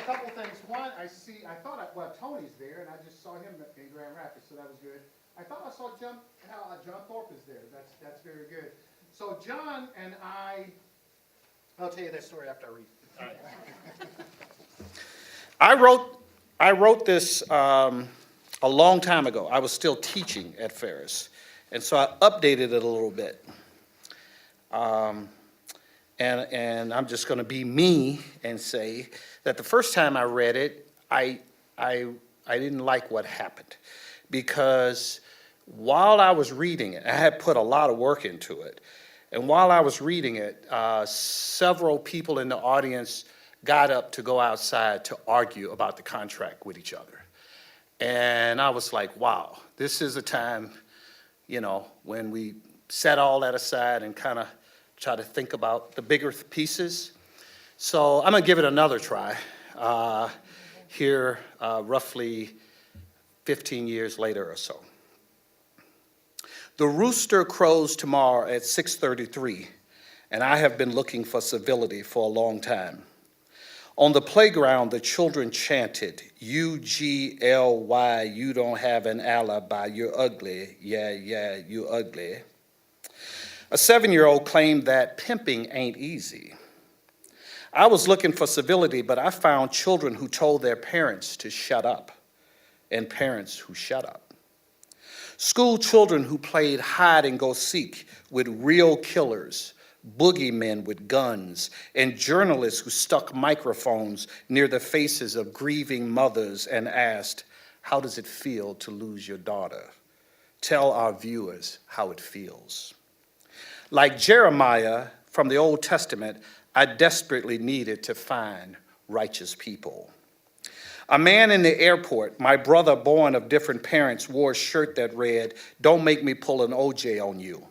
couple things. One, well, Tony's there, and I just saw him in Grand Rapids, so that was good. I thought I saw John Thorpe is there. That's very good. So John and I'll tell you that story after I read. All right. I wrote this a long time ago. I was still teaching at Ferris, and so I updated it a little bit. And I'm just going to be me and say that the first time I read it, I didn't like what happened, because while I was reading it, I had put a lot of work into it, and while I was reading it, several people in the audience got up to go outside to argue about the contract with each other. And I was like, wow, this is a time, when we set all that aside and kind of try to think about the bigger pieces. So I'm gonna give it another try here, roughly 15 years later or so. The rooster crows tomorrow at 6:33, and I have been looking for civility for a long time. On the playground, the children chanted, U-G-L-Y, you don't have an alibi, you're ugly, yeah, you ugly. A 7-year-old claimed that pimping ain't easy. I was looking for civility, but I found children who told their parents to shut up, and parents who shut up. School children who played hide and go seek with real killers, boogeymen with guns, and journalists who stuck microphones near the faces of grieving mothers and asked, how does it feel to lose your daughter? Tell our viewers how it feels. Like Jeremiah from the Old Testament, I desperately needed to find righteous people. A man in the airport, my brother born of different parents, wore a shirt that read, don't make me pull an OJ on you.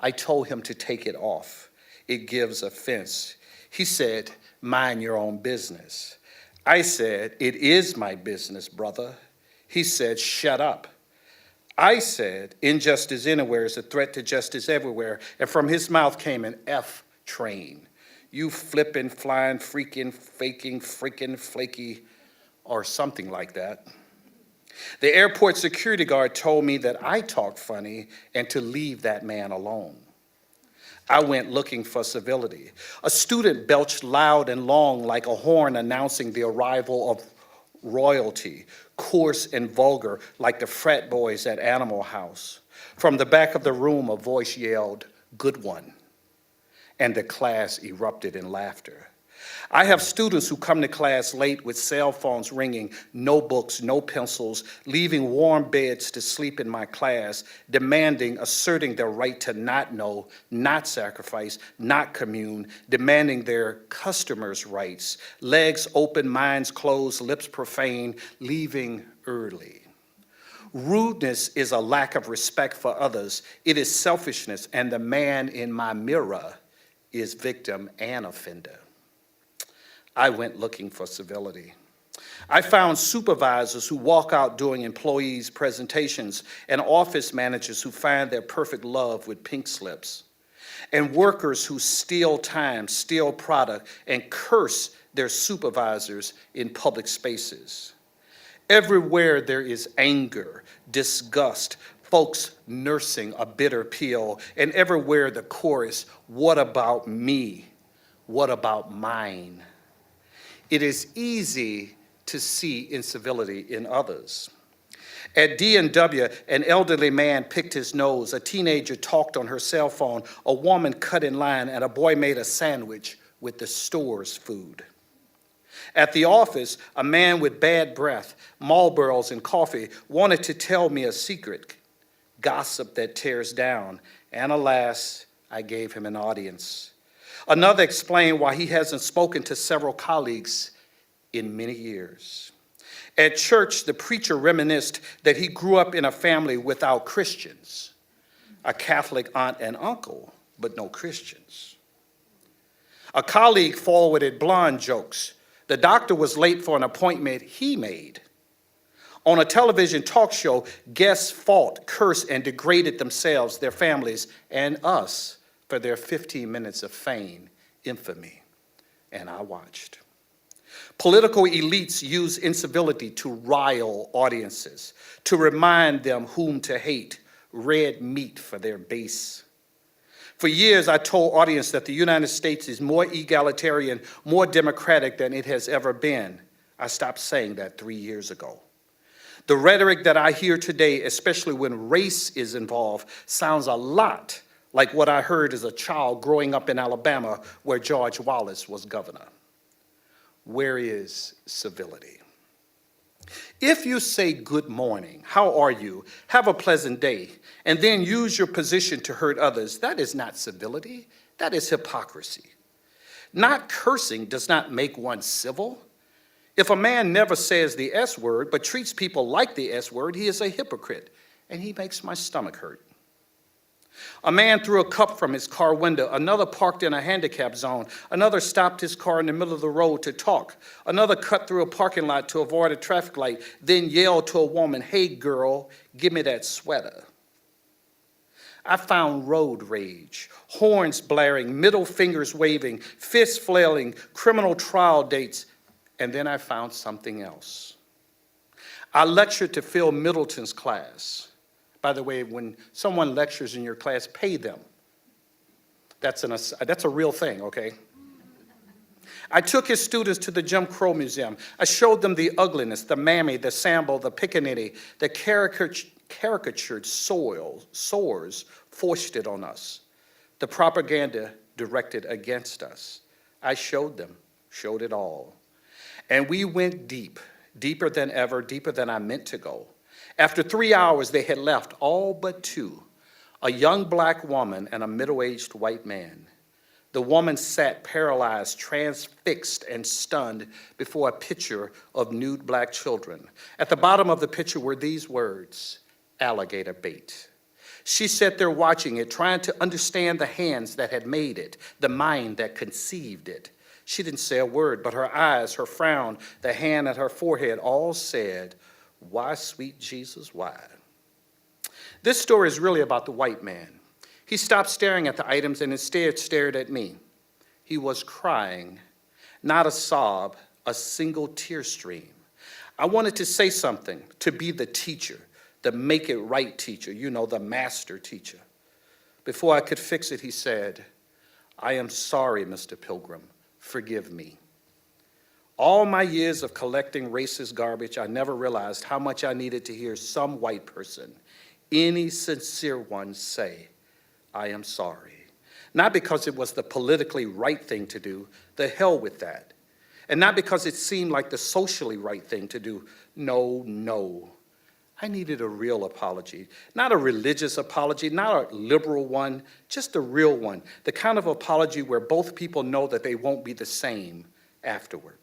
I told him to take it off. It gives offense. He said, mind your own business. I said, it is my business, brother. He said, shut up. I said, injustice anywhere is a threat to justice everywhere. And from his mouth came an F train. You flipping, flying, freaking, faking, freaking, flaky, or something like that. The airport security guard told me that I talked funny and to leave that man alone. I went looking for civility. A student belched loud and long like a horn announcing the arrival of royalty, coarse and vulgar like the frat boys at Animal House. From the back of the room, a voice yelled, good one, and the class erupted in laughter. I have students who come to class late with cell phones ringing, no books, no pencils, leaving warm beds to sleep in my class, demanding, asserting their right to not know, not sacrifice, not commune, demanding their customers' rights, legs open, minds closed, lips profane, leaving early. Rudeness is a lack of respect for others. It is selfishness, and the man in my mirror is victim and offender. I went looking for civility. I found supervisors who walk out doing employees' presentations and office managers who find their perfect love with pink slips, and workers who steal time, steal product, and curse their supervisors in public spaces. Everywhere there is anger, disgust, folks nursing a bitter pill, and everywhere the chorus, what about me? What about mine? It is easy to see incivility in others. At D&W, an elderly man picked his nose, a teenager talked on her cell phone, a woman cut in line, and a boy made a sandwich with the store's food. At the office, a man with bad breath, Marlboros and coffee, wanted to tell me a secret, gossip that tears down, and alas, I gave him an audience. Another explained why he hasn't spoken to several colleagues in many years. At church, the preacher reminisced that he grew up in a family without Christians, a Catholic aunt and uncle, but no Christians. A colleague forwarded blonde jokes. The doctor was late for an appointment he made. On a television talk show, guests fought, cursed, and degraded themselves, their families, and us for their 15 minutes of fame, infamy, and I watched. Political elites use incivility to rile audiences, to remind them whom to hate, red meat for their base. For years, I told audience that the United States is more egalitarian, more democratic than it has ever been. I stopped saying that 3 years ago. The rhetoric that I hear today, especially when race is involved, sounds a lot like what I heard as a child growing up in Alabama where George Wallace was governor. Where is civility? If you say good morning, how are you, have a pleasant day, and then use your position to hurt others, that is not civility, that is hypocrisy. Not cursing does not make one civil. If a man never says the S word but treats people like the S word, he is a hypocrite, and he makes my stomach hurt. A man threw a cup from his car window. Another parked in a handicap zone. Another stopped his car in the middle of the road to talk. Another cut through a parking lot to avoid a traffic light, then yelled to a woman, "Hey girl, give me that sweater." I found road rage, horns blaring, middle fingers waving, fists flailing, criminal trial dates, and then I found something else. I lectured to Phil Middleton's class. By the way, when someone lectures in your class, pay them. That's a real thing, okay? I took his students to the Jim Crow Museum. I showed them the ugliness, the mammy, the sambo, the pickaninny, the caricatured sores foisted on us, the propaganda directed against us. I showed them, showed it all. And we went deep, deeper than ever, deeper than I meant to go. After 3 hours, they had left all but two, a young black woman and a middle-aged white man. The woman sat paralyzed, transfixed, and stunned before a picture of nude black children. At the bottom of the picture were these words, "Alligator bait." She sat there watching it, trying to understand the hands that had made it, the mind that conceived it. She didn't say a word, but her eyes, her frown, the hand at her forehead all said, "Why, sweet Jesus, why?" This story is really about the white man. He stopped staring at the items and instead stared at me. He was crying, not a sob, a single tear stream. I wanted to say something, to be the teacher, the make it right teacher, the master teacher. Before I could fix it, he said, "I am sorry, Mr. Pilgrim, forgive me." All my years of collecting racist garbage, I never realized how much I needed to hear some white person, any sincere one, say, "I am sorry." Not because it was the politically right thing to do, the hell with that. And not because it seemed like the socially right thing to do, no. I needed a real apology, not a religious apology, not a liberal one, just a real one, the kind of apology where both people know that they won't be the same afterward.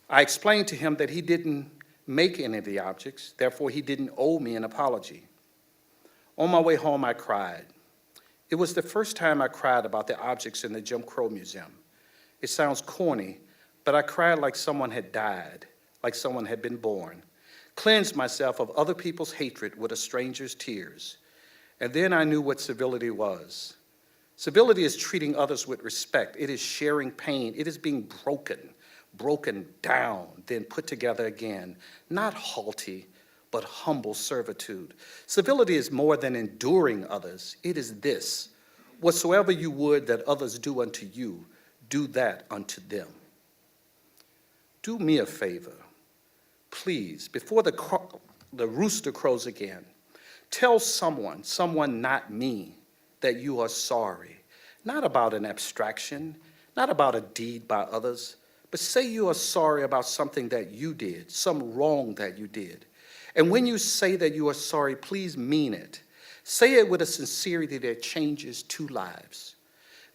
I explained to him that he didn't make any of the objects, therefore he didn't owe me an apology. On my way home, I cried. It was the first time I cried about the objects in the Jim Crow Museum. It sounds corny, but I cried like someone had died, like someone had been born, cleansed myself of other people's hatred with a stranger's tears. And then I knew what civility was. Civility is treating others with respect. It is sharing pain. It is being broken down, then put together again. Not haughty, but humble servitude. Civility is more than enduring others. It is this: whatsoever you would that others do unto you, do that unto them. Do me a favor, please, before the rooster crows again, tell someone not me, that you are sorry. Not about an abstraction, not about a deed by others, but say you are sorry about something that you did, some wrong that you did. And when you say that you are sorry, please mean it. Say it with a sincerity that changes two lives.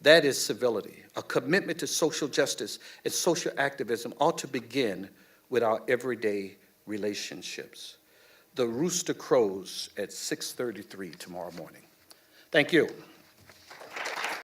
That is civility. A commitment to social justice and social activism ought to begin with our everyday relationships. The rooster crows at 6:33 tomorrow morning. Thank you.